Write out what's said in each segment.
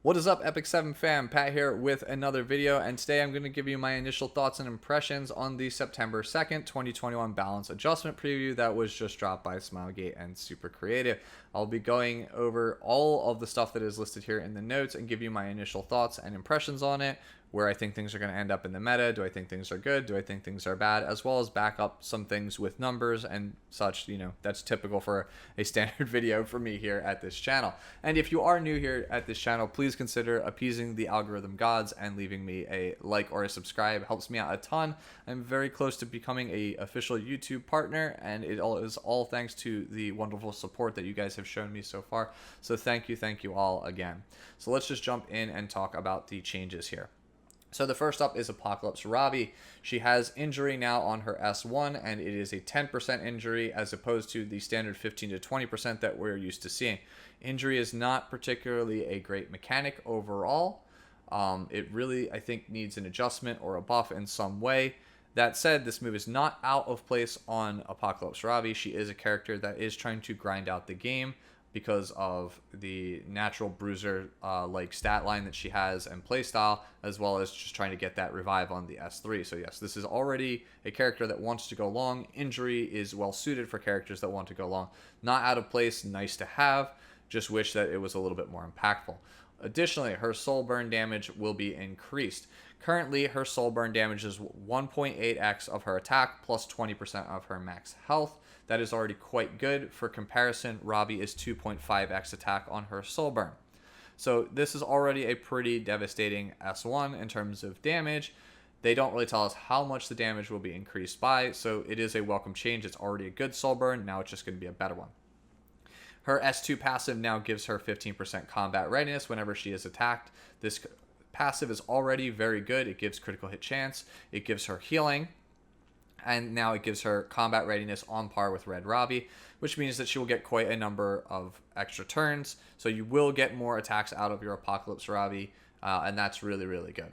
What is up, Epic 7 fam? Pat here with another video, and today I'm going to give you my initial thoughts and impressions on the September 2nd, 2021 balance adjustment preview that was just dropped by Smilegate and Super Creative. I'll be going over all of the stuff that is listed here in the notes and give you my initial thoughts and impressions on it, where I think things are going to end up in the meta. Do I think things are good? Do I think things are bad? As well as back up some things with numbers and such. You know, that's typical for a standard video for me here at this channel. And if you are new here at this channel, please consider appeasing the algorithm gods and leaving me a like or a subscribe. It helps me out a ton. I'm very close to becoming a official YouTube partner, and it all is all thanks to the wonderful support that you guys have shown me so far. So thank you all again. So let's just jump in and talk about the changes here. So the first up is Apocalypse Ravi. She has injury now on her S1, and it is a 10% injury as opposed to the standard 15 to 20% that we're used to seeing. Injury is not particularly a great mechanic overall. It really, I think, needs an adjustment or a buff in some way. That said, this move is not out of place on Apocalypse Ravi. She is a character that is trying to grind out the game because of the natural bruiser like stat line that she has and playstyle, as well as just trying to get that revive on the S3. So yes, this is already a character that wants to go long. Injury is well suited for characters that want to go long. Not out of place, nice to have. Just wish that it was a little bit more impactful. Additionally, her soul burn damage will be increased. Currently, her soul burn damage is 1.8x of her attack plus 20% of her max health. That is already quite good. For comparison, Ravi is 2.5x attack on her soul burn. So this is already a pretty devastating S1 in terms of damage. They don't really tell us how much the damage will be increased by, so it is a welcome change. It's already a good soul burn. Now it's just going to be a better one. Her S2 passive now gives her 15% combat readiness whenever she is attacked. This passive is already very good. It gives critical hit chance. It gives her healing. And now it gives her combat readiness on par with Red Ravi, which means that she will get quite a number of extra turns. So you will get more attacks out of your Apocalypse Ravi, and that's really, really good.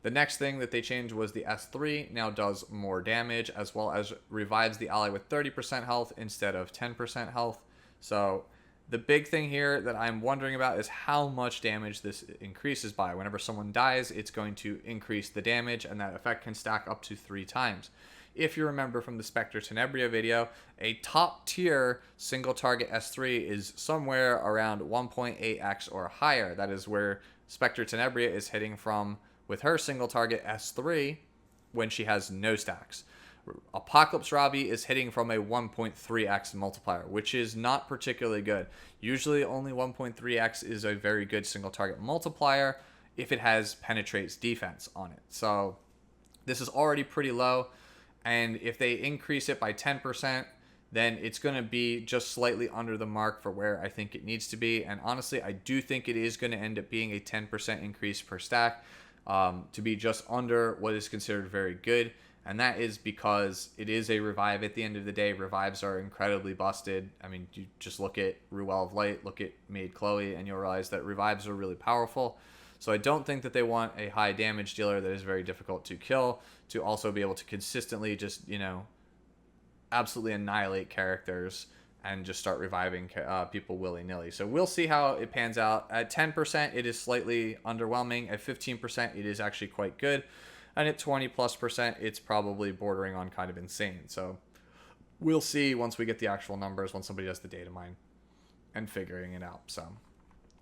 The next thing that they changed was the S3 now does more damage, as well as revives the ally with 30% health instead of 10% health. So the big thing here that I'm wondering about is how much damage this increases by. Whenever someone dies, it's going to increase the damage, and that effect can stack up to 3 times. If you remember from the Spectre Tenebria video, a top tier single target S3 is somewhere around 1.8x or higher. That is where Spectre Tenebria is hitting from with her single target S3 when she has no stacks. Apocalypse Ravi is hitting from a 1.3x multiplier, which is not particularly good. Usually only 1.3x is a very good single target multiplier if it has penetrates defense on it. So this is already pretty low. And if they increase it by 10%, then it's going to be just slightly under the mark for where I think it needs to be. And honestly, I do think it is going to end up being a 10% increase per stack to be just under what is considered very good. And that is because it is a revive at the end of the day. Revives are incredibly busted. I mean, you just look at Ruel of Light, look at Maid Chloe, and you'll realize that revives are really powerful. So I don't think that they want a high damage dealer that is very difficult to kill to also be able to consistently just, you know, absolutely annihilate characters and just start reviving people willy-nilly. So we'll see how it pans out. At 10%, it is slightly underwhelming. At 15%, it is actually quite good. And at 20+%, it's probably bordering on kind of insane. So we'll see once we get the actual numbers, once somebody does the data mine and figuring it out. So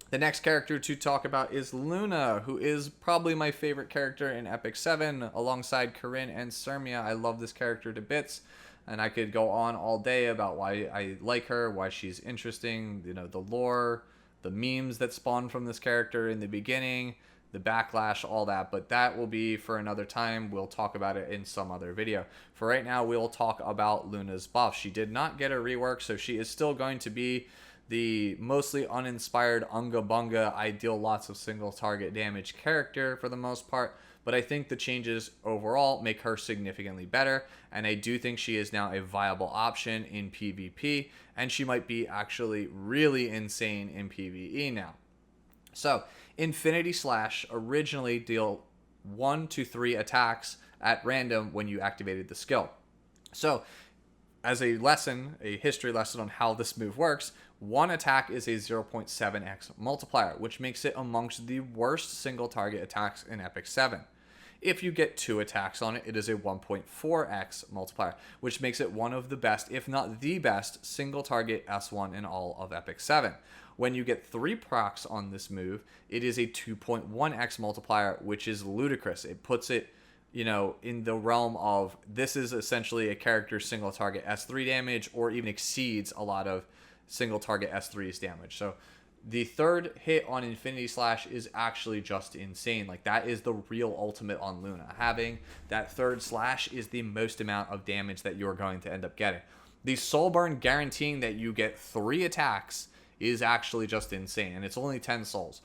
the next character to talk about is Luna, who is probably my favorite character in Epic 7, alongside Corinne and Sermia. I love this character to bits, and I could go on all day about why I like her, why she's interesting, you know, the lore, the memes that spawn from this character in the beginning, the backlash, all that, but that will be for another time. We'll talk about it in some other video. For right now, we'll talk about Luna's buff. She did not get a rework, so she is still going to be the mostly uninspired Unga Bunga, ideal lots of single target damage character for the most part, but I think the changes overall make her significantly better, and I do think she is now a viable option in PvP, and she might be actually really insane in PvE now. So, Infinity Slash originally deal 1 to 3 attacks at random when you activated the skill. So, as a lesson, a history lesson on how this move works, One attack is a 0.7x multiplier, which makes it amongst the worst single target attacks in Epic 7. If you get 2 attacks on it, it is a 1.4x multiplier, which makes it one of the best, if not the best, single target S1 in all of Epic 7. When you get 3 procs on this move, it is a 2.1x multiplier, which is ludicrous. It puts it, in the realm of this is essentially a character's single target S3 damage, or even exceeds a lot of single target S3's damage. So the third hit on Infinity Slash is actually just insane. Like, that is the real ultimate on Luna. Having that third slash is the most amount of damage that you're going to end up getting. The Soul Burn guaranteeing that you get 3 attacks is actually just insane, and it's only 10 souls.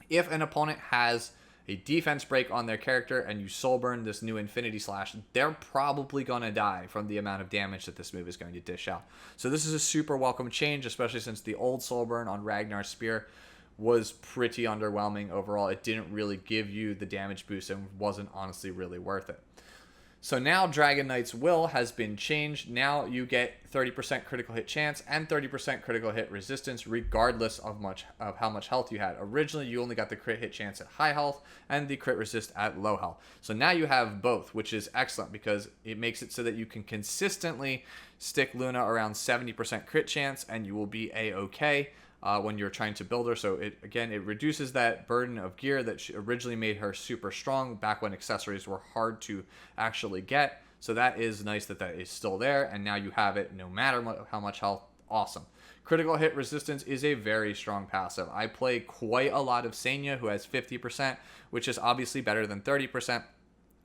If an opponent has a defense break on their character and you soul burn this new Infinity Slash, they're probably going to die from the amount of damage that this move is going to dish out. So this is a super welcome change, especially since the old soul burn on Ragnar's spear was pretty underwhelming overall. It didn't really give you the damage boost and wasn't honestly really worth it. So now Dragon Knight's will has been changed. Now you get 30% critical hit chance and 30% critical hit resistance regardless of how much health you had. Originally, you only got the crit hit chance at high health and the crit resist at low health. So now you have both, which is excellent because it makes it so that you can consistently stick Luna around 70% crit chance and you will be A-okay. When you're trying to build her. So it reduces that burden of gear that originally made her super strong back when accessories were hard to actually get. So that is nice that is still there, and now you have it no matter how much health. Awesome. Critical hit resistance is a very strong passive. I play quite a lot of Senya, who has 50%, which is obviously better than 30%.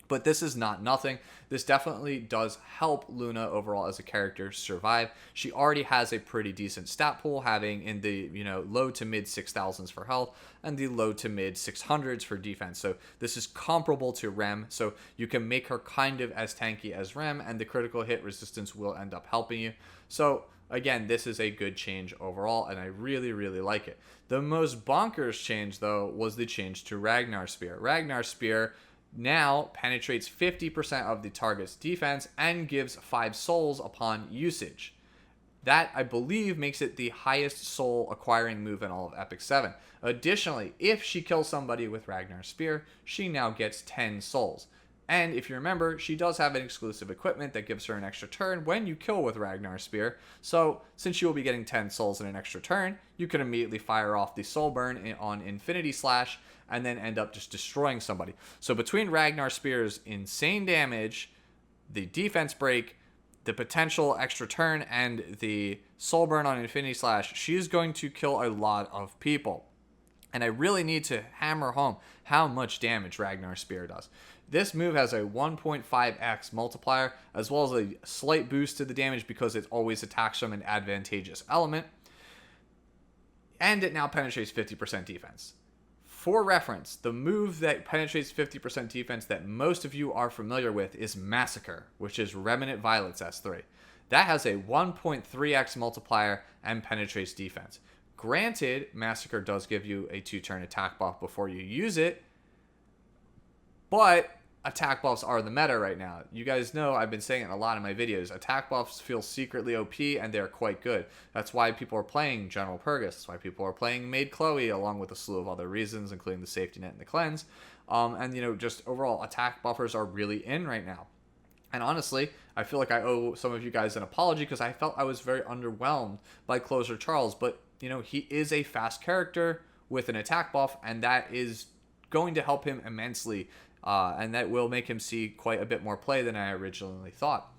But this is not nothing. This definitely does help Luna overall as a character survive. She already has a pretty decent stat pool, having in the low to mid 6,000s for health and the low to mid 600s for defense. So this is comparable to Rem. So you can make her kind of as tanky as Rem, and the critical hit resistance will end up helping you. So again, this is a good change overall, and I really, really like it. The most bonkers change, though, was the change to Ragnar's Spear. Ragnar's Spear now penetrates 50% of the target's defense and gives 5 souls upon usage. That, I believe, makes it the highest soul acquiring move in all of Epic 7. Additionally, if she kills somebody with Ragnar's Spear, she now gets 10 souls. And if you remember, she does have an exclusive equipment that gives her an extra turn when you kill with Ragnar's Spear. So, since you will be getting 10 souls in an extra turn, you can immediately fire off the Soul Burn on Infinity Slash and then end up just destroying somebody. So between Ragnar's Spear's insane damage, the defense break, the potential extra turn, and the Soul Burn on Infinity Slash, she's going to kill a lot of people. And I really need to hammer home how much damage Ragnar's Spear does. This move has a 1.5x multiplier, as well as a slight boost to the damage because it always attacks from an advantageous element. And it now penetrates 50% defense. For reference, the move that penetrates 50% defense that most of you are familiar with is Massacre, which is Remnant Violet's S3. That has a 1.3x multiplier and penetrates defense. Granted, Massacre does give you a 2-turn attack buff before you use it, but attack buffs are the meta right now. You guys know I've been saying it in a lot of my videos. Attack buffs feel secretly OP, and they're quite good. That's why people are playing General Purgus. That's why people are playing Maid Chloe, along with a slew of other reasons, including the safety net and the cleanse. And just overall, attack buffers are really in right now. And honestly, I feel like I owe some of you guys an apology because I felt I was very underwhelmed by Closer Charles. But, he is a fast character with an attack buff, and that is going to help him immensely. And that will make him see quite a bit more play than I originally thought.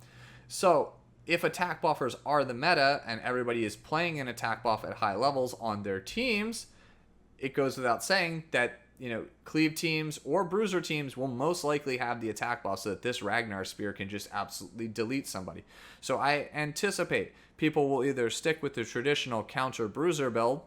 So, if attack buffers are the meta, and everybody is playing an attack buff at high levels on their teams, it goes without saying that, cleave teams or bruiser teams will most likely have the attack buff so that this Ragnar Spear can just absolutely delete somebody. So I anticipate people will either stick with the traditional counter bruiser build,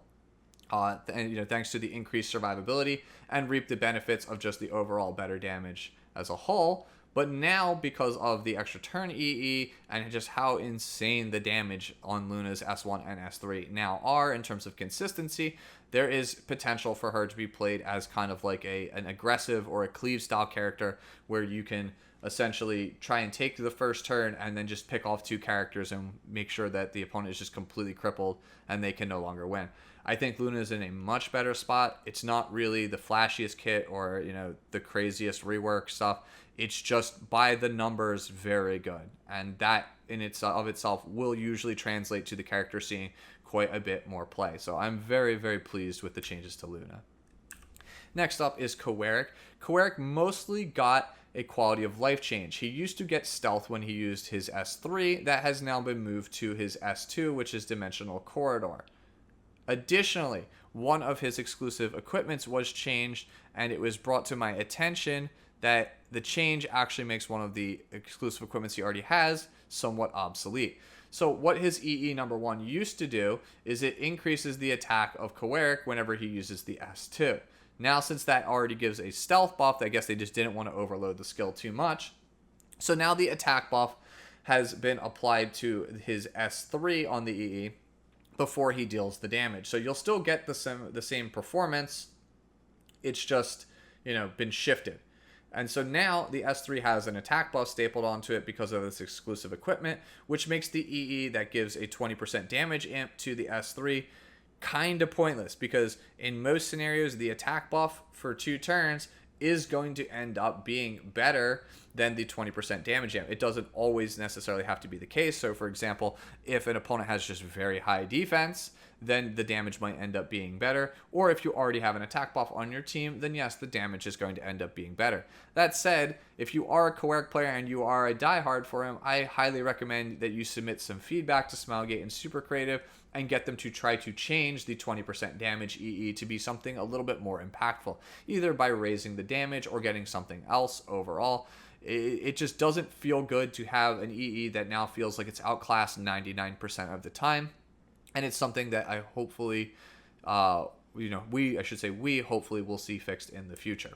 thanks to the increased survivability, and reap the benefits of just the overall better damage as a whole. But now, because of the extra turn EE and just how insane the damage on Luna's S1 and S3 now are in terms of consistency, there is potential for her to be played as kind of like an aggressive or a cleave style character where you can essentially try and take the first turn and then just pick off 2 characters and make sure that the opponent is just completely crippled and they can no longer win. I think Luna is in a much better spot. It's not really the flashiest kit or, the craziest rework stuff. It's just by the numbers very good. And that in itself will usually translate to the character seeing quite a bit more play. So I'm very, very pleased with the changes to Luna. Next up is Koerik. Koerik mostly got a quality of life change. He used to get stealth when he used his S3. That has now been moved to his S2, which is Dimensional Corridor. Additionally, one of his exclusive equipments was changed, and it was brought to my attention that the change actually makes one of the exclusive equipments he already has somewhat obsolete. So what his EE number 1 used to do is it increases the attack of Koerik whenever he uses the S2. Now, since that already gives a stealth buff, I guess they just didn't want to overload the skill too much. So now the attack buff has been applied to his S3 on the EE before he deals the damage. So you'll still get the same performance. It's just, been shifted. And so now the S3 has an attack buff stapled onto it because of this exclusive equipment, which makes the EE that gives a 20% damage amp to the S3 kind of pointless, because in most scenarios the attack buff for 2 turns is going to end up being better than the 20% damage amp. It doesn't always necessarily have to be the case. So for example, if an opponent has just very high defense, then the damage might end up being better. Or if you already have an attack buff on your team, then yes, the damage is going to end up being better. That said, if you are a Koerik player and you are a diehard for him, I highly recommend that you submit some feedback to Smilegate and Super Creative and get them to try to change the 20% damage EE to be something a little bit more impactful, either by raising the damage or getting something else overall. It just doesn't feel good to have an EE that now feels like it's outclassed 99% of the time. And it's something that I hopefully, we hopefully will see fixed in the future.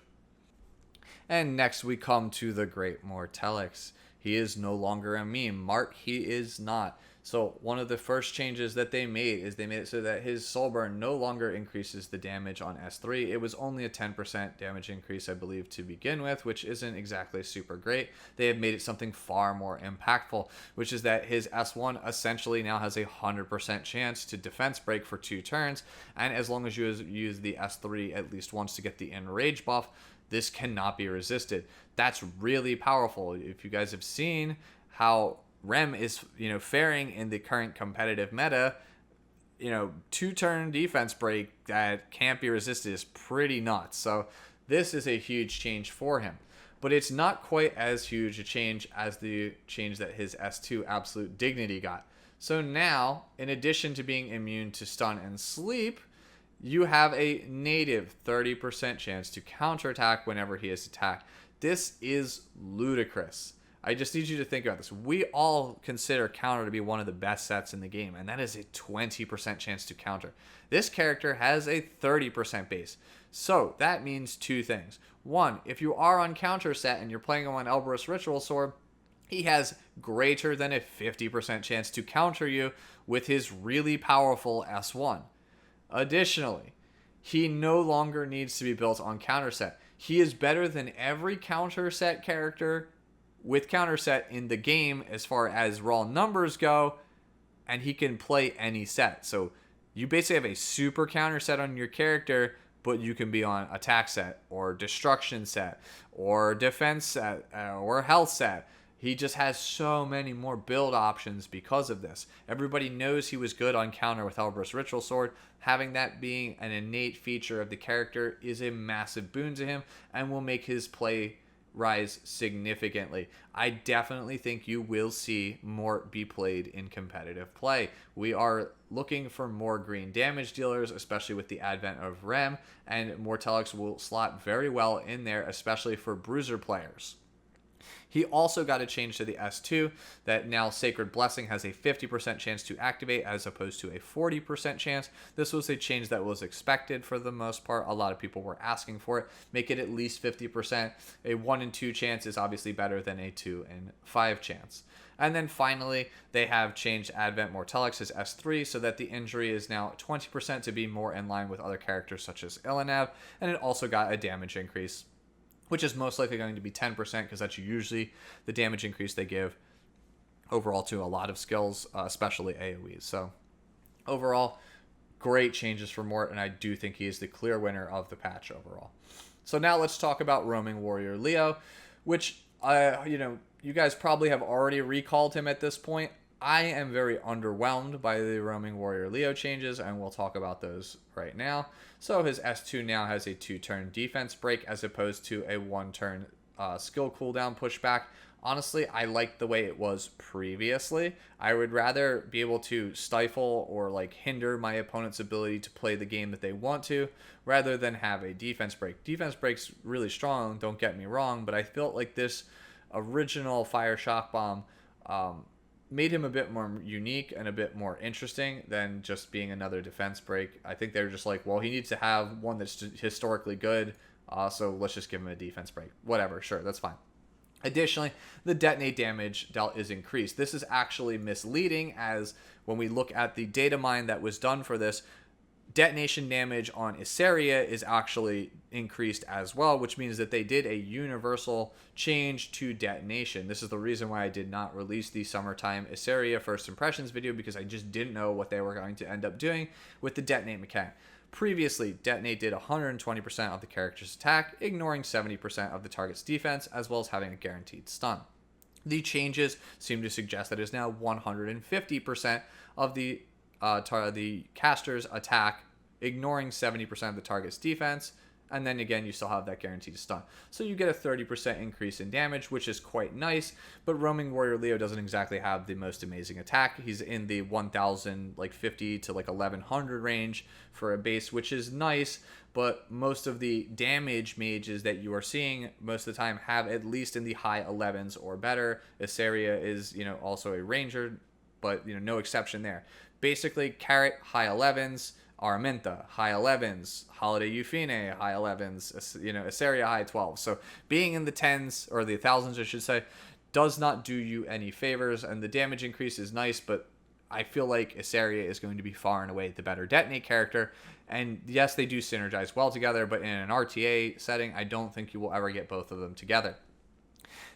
And next we come to the great Mortelix. He is no longer a meme. Mort, he is not. So one of the first changes that they made is they made it so that his soul burn no longer increases the damage on S3. It was only a 10% damage increase, I believe, to begin with, which isn't exactly super great. They have made it something far more impactful, which is that his S1 essentially now has a 100% chance to defense break for 2 turns. And as long as you use the S3 at least once to get the enrage buff, this cannot be resisted. That's really powerful. If you guys have seen how Rem is, faring in the current competitive meta, 2-turn defense break that can't be resisted is pretty nuts. So this is a huge change for him. But it's not quite as huge a change as the change that his S2 Absolute Dignity got. So now, in addition to being immune to stun and sleep, you have a native 30% chance to counterattack whenever he is attacked. This is ludicrous. I just need you to think about this. We all consider counter to be one of the best sets in the game, and that is a 20% chance to counter. This character has a 30% base. So that means 2 things. 1, if you are on counter set and you're playing him on Elberus Ritual Sword, he has greater than a 50% chance to counter you with his really powerful S1. Additionally, he no longer needs to be built on counter set. He is better than every counter set character with counter set in the game as far as raw numbers go, and he can play any set. So you basically have a super counter set on your character, but you can be on attack set or destruction set or defense set or health set. He just has so many more build options because of this. Everybody knows he was good on counter with Elberus Ritual Sword. Having that being an innate feature of the character is a massive boon to him and will make his play rise significantly. I definitely think you will see Mort be played in competitive play. We are looking for more green damage dealers, especially with the advent of Rem, and Mortelix will slot very well in there, especially for bruiser players. He also got a change to the S2 that now Sacred Blessing has a 50% chance to activate as opposed to a 40% chance. This was a change that was expected for the most part. A lot of people were asking for it. Make it at least 50%. A 1 in 2 chance is obviously better than a 2 in 5 chance. And then finally, they have changed Advent Mortelix's S3 so that the injury is now 20% to be more in line with other characters such as Illinev, and it also got a damage increase, which is most likely going to be 10% because that's usually the damage increase they give overall to a lot of skills, especially AoEs. So overall, great changes for Mort, and I do think he is the clear winner of the patch overall. So now let's talk about Roaming Warrior Leo, which, you guys probably have already recalled him at this point. I am very underwhelmed by the Roaming Warrior Leo changes, and we'll talk about those right now. So his S2 now has a 2-turn defense break as opposed to a 1-turn skill cooldown pushback. Honestly, I like the way it was previously. I would rather be able to stifle or like hinder my opponent's ability to play the game that they want to, rather than have a defense break. Defense break's really strong, don't get me wrong, but I felt like this original Fire Shock Bomb made him a bit more unique and a bit more interesting than just being another defense break. I think they were just like, well, he needs to have one that's historically good, so let's just give him a defense break. Whatever, sure, that's fine. Additionally, the detonate damage dealt is increased. This is actually misleading, as when we look at the data mine that was done for this, detonation damage on Issaria is actually increased as well, which means that they did a universal change to detonation. This is the reason why I did not release the summertime Issaria first impressions video, because I just didn't know what they were going to end up doing with the detonate mechanic. Previously, detonate did 120% of the character's attack, ignoring 70% of the target's defense, as well as having a guaranteed stun. The changes seem to suggest that it is now 150% of the caster's attack, ignoring 70% of the target's defense, and then again, you still have that guaranteed stun. So you get a 30% increase in damage, which is quite nice, but Roaming Warrior Leo doesn't exactly have the most amazing attack. He's in the 1,050 to 1,100 range for a base, which is nice, but most of the damage mages that you are seeing most of the time have at least in the high 11s or better. Issaria is, also a ranger, but, no exception there. Basically, Carrot, high 11s, Araminta, high 11s, Holiday Euphine, high 11s, Issaria, high 12s. So being in the 10s, or the 1000s, I should say, does not do you any favors, and the damage increase is nice, but I feel like Issaria is going to be far and away the better detonate character. And yes, they do synergize well together, but in an RTA setting, I don't think you will ever get both of them together.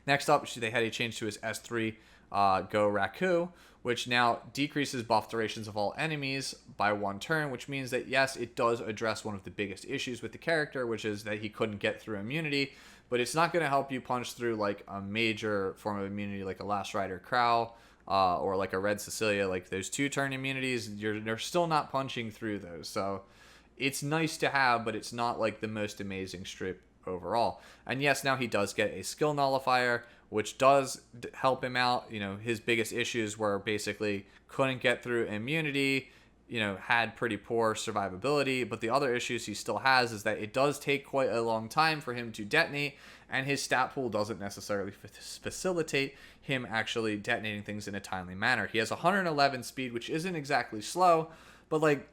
Next up, they had a change to his S3 Go Raku, which now decreases buff durations of all enemies by 1 turn, which means that, yes, it does address one of the biggest issues with the character, which is that he couldn't get through immunity, but it's not going to help you punch through like a major form of immunity like a Last Rider Crow or like a Red Cecilia. Like those 2-turn immunities, they're still not punching through those. So it's nice to have, but it's not like the most amazing strip overall. And yes, now he does get a skill nullifier, which does help him out. His biggest issues were basically couldn't get through immunity, had pretty poor survivability, but the other issues he still has is that it does take quite a long time for him to detonate, and his stat pool doesn't necessarily facilitate him actually detonating things in a timely manner. He has 111 speed, which isn't exactly slow, but like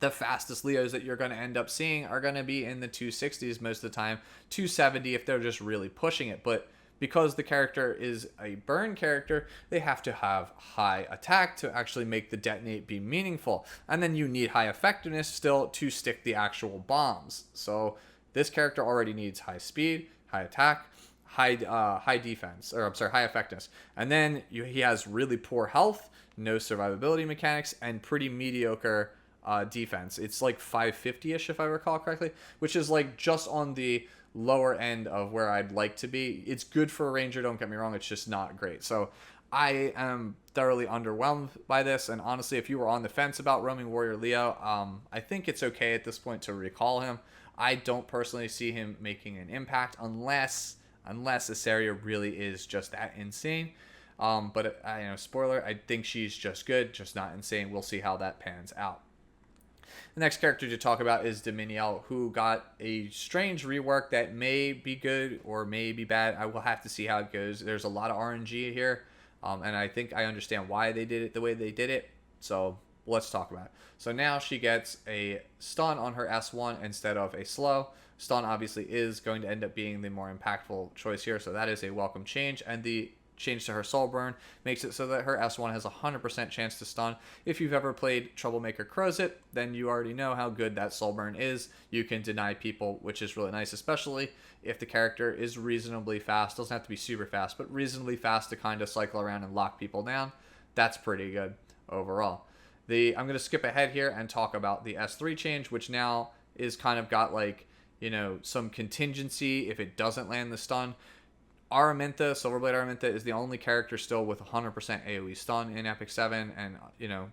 the fastest Leos that you're going to end up seeing are going to be in the 260s most of the time, 270 if they're just really pushing it. But because the character is a burn character, they have to have high attack to actually make the detonate be meaningful. And then you need high effectiveness still to stick the actual bombs. So this character already needs high speed, high attack, high defense, or I'm sorry, high effectiveness. And then he has really poor health, no survivability mechanics, and pretty mediocre defense. It's like 550-ish if I recall correctly, which is like just on the lower end of where I'd like to be. It's good for a ranger, don't get me wrong, it's just not great. So I am thoroughly underwhelmed by this, and honestly, if you were on the fence about Roaming Warrior Leo, I think it's okay at this point to recall him. I don't personally see him making an impact unless Issaria really is just that insane. But spoiler, I think she's just good, just not insane. We'll see how that pans out. The next character to talk about is Diminil, who got a strange rework that may be good or may be bad. I will have to see how it goes. There's a lot of RNG here, and I think I understand why they did it the way they did it. So let's talk about it. So now she gets a stun on her S1 instead of a slow. Stun obviously is going to end up being the more impactful choice here, so that is a welcome change. And the change to her soul burn makes it so that her S1 has a 100% chance to stun. If you've ever played Troublemaker Crozet, then you already know how good that soul burn is. You can deny people, which is really nice, especially if the character is reasonably fast. Doesn't have to be super fast, but reasonably fast to kind of cycle around and lock people down. That's pretty good overall. I'm going to skip ahead here and talk about the S3 change, which now is kind of got like, some contingency if it doesn't land the stun. Araminta, Silverblade Araminta, is the only character still with 100% AoE stun in Epic 7, and,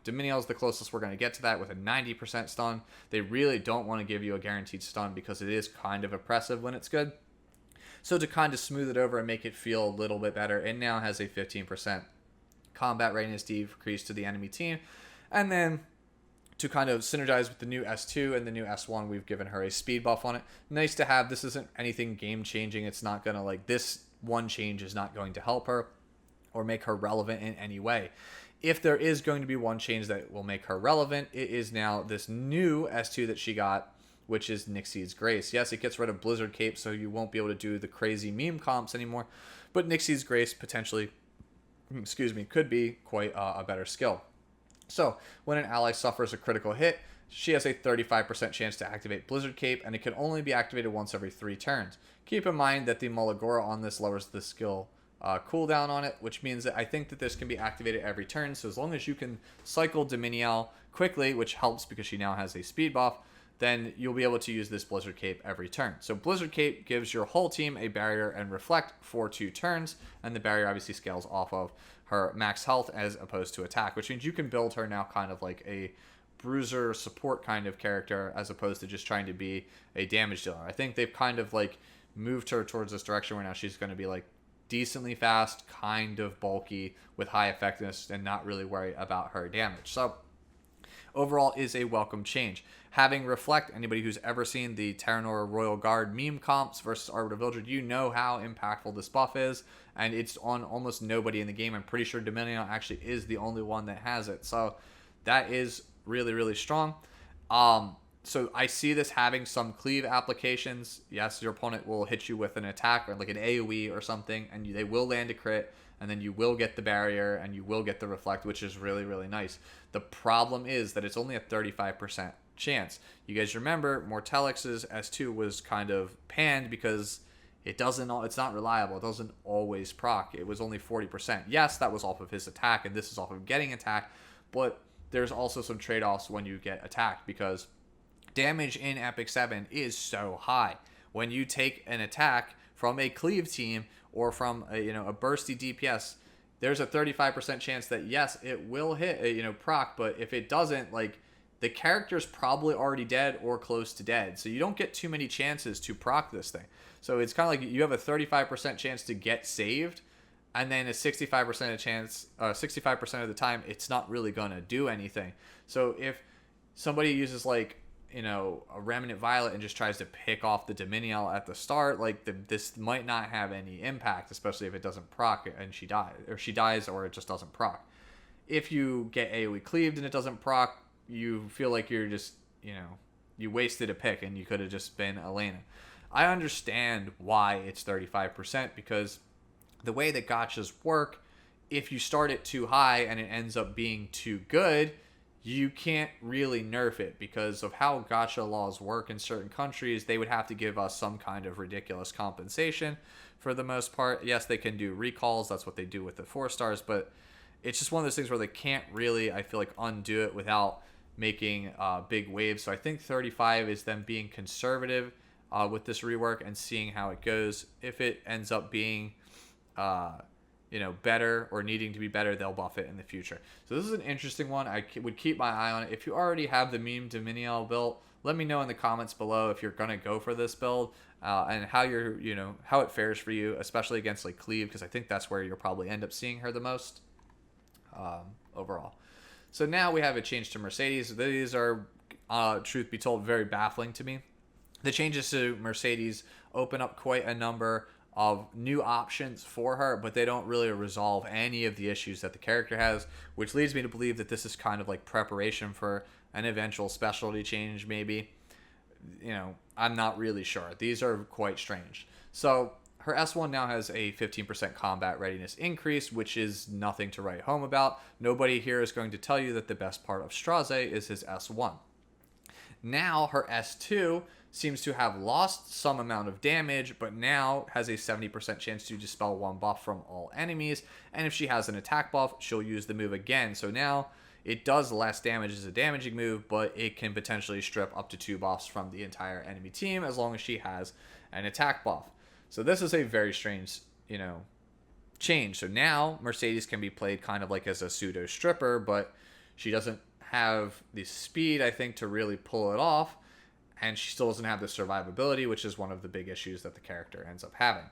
Diminil is the closest we're going to get to that with a 90% stun. They really don't want to give you a guaranteed stun because it is kind of oppressive when it's good. So to kind of smooth it over and make it feel a little bit better, it now has a 15% combat readiness decrease to the enemy team. And then to kind of synergize with the new S2 and the new S1, we've given her a speed buff on it. Nice to have. This isn't anything game changing. It's not going to this one change is not going to help her or make her relevant in any way. If there is going to be one change that will make her relevant, it is now this new S2 that she got, which is Nixie's Grace. Yes, it gets rid of Blizzard Cape, so you won't be able to do the crazy meme comps anymore, but Nixie's Grace potentially, could be quite a better skill. So when an ally suffers a critical hit, she has a 35% chance to activate Blizzard Cape, and it can only be activated once every 3 turns. Keep in mind that the Mulligora on this lowers the skill cooldown on it, which means that I think that this can be activated every turn. So as long as you can cycle Diminil quickly, which helps because she now has a speed buff, then you'll be able to use this Blizzard Cape every turn. So Blizzard Cape gives your whole team a barrier and reflect for 2 turns, and the barrier obviously scales off of her max health as opposed to attack, which means you can build her now kind of like a bruiser support kind of character as opposed to just trying to be a damage dealer. I think they've kind of moved her towards this direction where now she's going to be decently fast, kind of bulky with high effectiveness, and not really worry about her damage. So overall is a welcome change. Having Reflect, anybody who's ever seen the Terranor Royal Guard meme comps versus Arbiter Vildred, you know how impactful this buff is, and it's on almost nobody in the game. I'm pretty sure Diminil actually is the only one that has it. So that is really, really strong. So I see this having some cleave applications. Yes, your opponent will hit you with an attack or an AoE or something, and they will land a crit, and then you will get the barrier, and you will get the reflect, which is really, really nice. The problem is that it's only a 35% chance. You guys remember Mortellix's S2 was kind of panned because it's not reliable. It doesn't always proc. It was only 40%. Yes, that was off of his attack, and this is off of getting attacked, but there's also some trade-offs when you get attacked because damage in Epic 7 is so high. When you take an attack from a cleave team or from a bursty DPS, there's a 35% chance that yes, it will hit proc, but if it doesn't, the character's probably already dead or close to dead. So you don't get too many chances to proc this thing. So it's kind of you have a 35% chance to get saved, and then a 65% chance, 65% of the time, it's not really gonna do anything. So if somebody uses a Remnant Violet and just tries to pick off the Diminil at the start, this might not have any impact, especially if it doesn't proc and she dies or it just doesn't proc. If you get AoE cleaved and it doesn't proc, you feel like you're just, you wasted a pick and you could have just been Elena. I understand why it's 35% because the way that gotchas work, if you start it too high and it ends up being too good, you can't really nerf it because of how gotcha laws work in certain countries. They would have to give us some kind of ridiculous compensation for the most part. Yes, they can do recalls. That's what they do with the 4 stars, but it's just one of those things where they can't really, I feel undo it without making big waves. So I think 35 is them being conservative with this rework and seeing how it goes. If it ends up being better or needing to be better, they'll buff it in the future. So this is an interesting one. I would keep my eye on it. If you already have the meme Diminil built, let me know in the comments below if you're gonna go for this build and how how it fares for you, especially against Cleave, because I think that's where you'll probably end up seeing her the most overall. So now we have a change to Mercedes. These are, truth be told, very baffling to me. The changes to Mercedes open up quite a number of new options for her, but they don't really resolve any of the issues that the character has, which leads me to believe that this is kind of preparation for an eventual specialty change, maybe. I'm not really sure. These are quite strange. So her S1 now has a 15% combat readiness increase, which is nothing to write home about. Nobody here is going to tell you that the best part of Straze is his S1. Now her S2 seems to have lost some amount of damage, but now has a 70% chance to dispel one buff from all enemies. And if she has an attack buff, she'll use the move again. So now it does less damage as a damaging move, but it can potentially strip up to 2 buffs from the entire enemy team as long as she has an attack buff. So this is a very strange, change. So now Mercedes can be played kind of like as a pseudo stripper, but she doesn't have the speed, I think, to really pull it off. And she still doesn't have the survivability, which is one of the big issues that the character ends up having.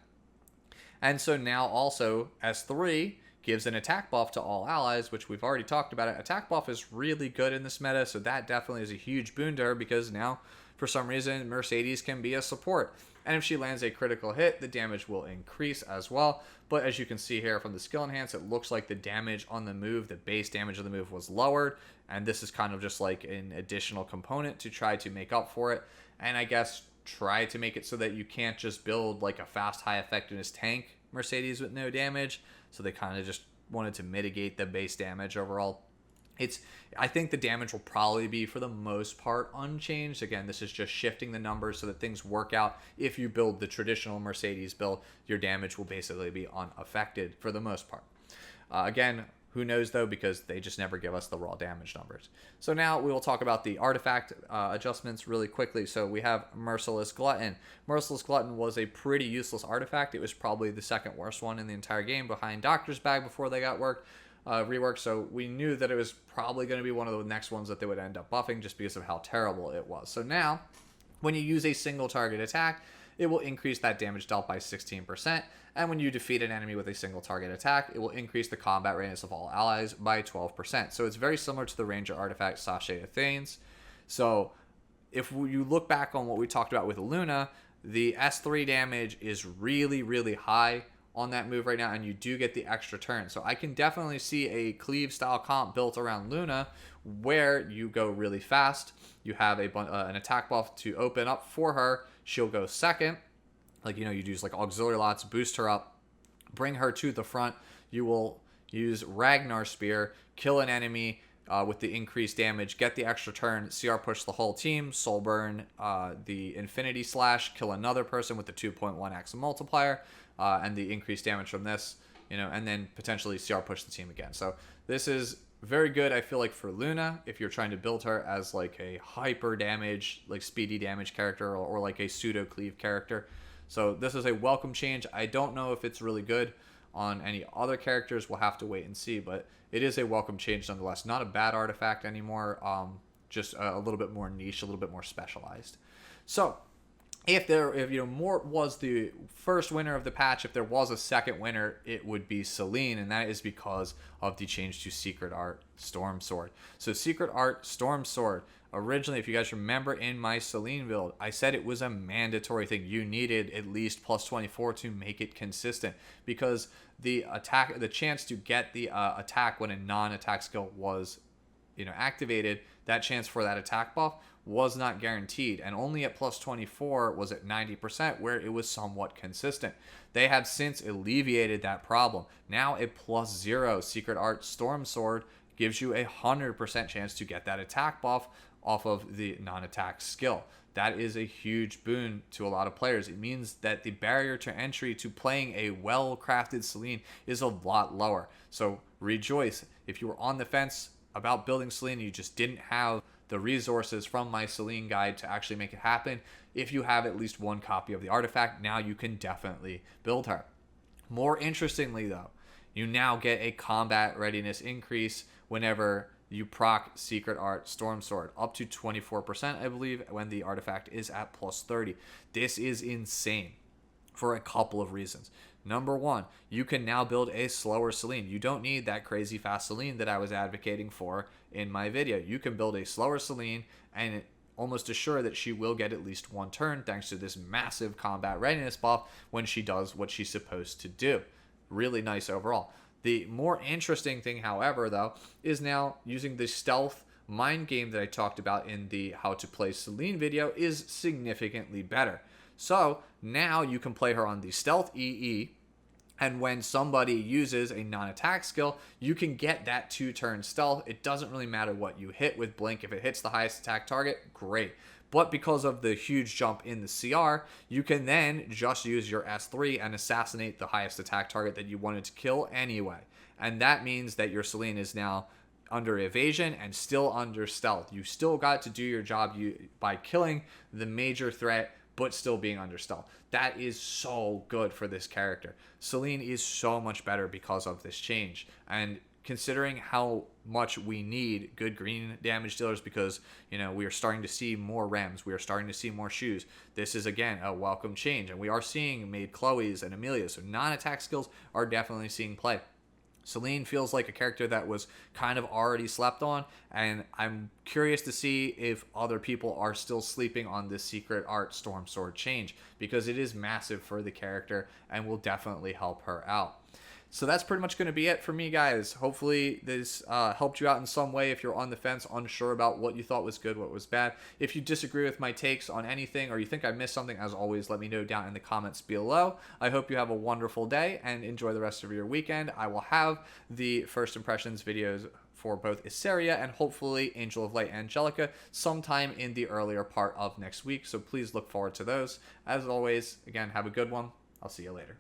And so now also S3 gives an attack buff to all allies, which we've already talked about. Attack buff is really good in this meta, so that definitely is a huge boon to her because now, for some reason, Mercedes can be a support. And if she lands a critical hit, the damage will increase as well. But as you can see here from the skill enhance, it looks like the damage on the move, the base damage of the move was lowered. And this is kind of just like an additional component to try to make up for it. And I guess try to make it so that you can't just build like a fast, high effectiveness tank Mercedes with no damage. So they kind of just wanted to mitigate the base damage overall. I think the damage will probably be, for the most part, unchanged. Again, this is just shifting the numbers so that things work out. If you build the traditional Mercedes build, your damage will basically be unaffected for the most part. Again, who knows though, because they just never give us the raw damage numbers. So now we will talk about the artifact adjustments really quickly. So we have Merciless Glutton. Merciless Glutton was a pretty useless artifact. It was probably the second worst one in the entire game behind Doctor's Bag before they got reworked. So we knew that it was probably going to be one of the next ones that they would end up buffing just because of how terrible it was. So now, when you use a single target attack, it will increase that damage dealt by 16%. And when you defeat an enemy with a single target attack, it will increase the combat readiness of all allies by 12%. So it's very similar to the Ranger artifact Sachet of Thanes. So if you look back on what we talked about with Luna, the S3 damage is really, really high on that move right now, and you do get the extra turn. So I can definitely see a cleave style comp built around Luna where you go really fast. You have an attack buff to open up for her. She'll go second. You use like auxiliary lots, boost her up, bring her to the front. You will use Ragnar Spear, kill an enemy with the increased damage, get the extra turn, CR push the whole team, soul burn the Infinity Slash, kill another person with the 2.1x multiplier, and the increased damage from this, and then potentially CR push the team again. So this is very good, I feel like, for Luna if you're trying to build her as like a hyper damage, like speedy damage character, or like a pseudo cleave character. So this is a welcome change. I don't know if it's really good on any other characters. We'll have to wait and see, but it is a welcome change nonetheless. Not a bad artifact anymore, just a little bit more niche, a little bit more specialized. So if Mort was the first winner of the patch, if there was a second winner, it would be Celine, and that is because of the change to Secret Art Storm Sword. So Secret Art Storm Sword, originally, if you guys remember in my Celine build, I said it was a mandatory thing. You needed at least plus 24 to make it consistent, because the chance to get the attack when a non-attack skill was activated, that chance for that attack buff was not guaranteed, and only at plus 24 was at 90%, where it was somewhat consistent. They have since alleviated that problem. Now at plus 0, Secret Art Storm Sword gives you 100% chance to get that attack buff off of the non-attack skill. That is a huge boon to a lot of players. It means that the barrier to entry to playing a well-crafted Celine is a lot lower. So rejoice. If you were on the fence about building Celine, you just didn't have the resources from my Celine guide to actually make it happen. If you have at least one copy of the artifact, now you can definitely build her. More interestingly though, you now get a combat readiness increase whenever you proc Secret Art Storm Sword, up to 24%, I believe, when the artifact is at plus 30. This is insane for a couple of reasons. Number one, you can now build a slower Celine. You don't need that crazy fast Celine that I was advocating for in my video. You can build a slower Celine and almost assure that she will get at least one turn thanks to this massive combat readiness buff when she does what she's supposed to do. Really nice overall. The more interesting thing, however, though, is now using the stealth mind game that I talked about in the How to Play Celine video is significantly better. So now you can play her on the stealth EE, and when somebody uses a non-attack skill, you can get that 2-turn stealth. It doesn't really matter what you hit with Blink. If it hits the highest attack target, great. But because of the huge jump in the CR, you can then just use your S3 and assassinate the highest attack target that you wanted to kill anyway. And that means that your Celine is now under evasion and still under stealth. You still got to do your job by killing the major threat, but still being under stealth. That is so good for this character. Celine is so much better because of this change. And considering how much we need good green damage dealers, because we are starting to see more Rems, we are starting to see more Shoes. This is again a welcome change, and we are seeing made Chloe's and Amelia's. So non-attack skills are definitely seeing play. Celine feels like a character that was kind of already slept on, and I'm curious to see if other people are still sleeping on this secret art Storm Sword change, because it is massive for the character and will definitely help her out. So that's pretty much going to be it for me, guys. Hopefully this helped you out in some way if you're on the fence, unsure about what you thought was good, what was bad. If you disagree with my takes on anything, or you think I missed something, as always, let me know down in the comments below. I hope you have a wonderful day and enjoy the rest of your weekend. I will have the first impressions videos for both Issaria and hopefully Angel of Light Angelica sometime in the earlier part of next week. So please look forward to those. As always, again, have a good one. I'll see you later.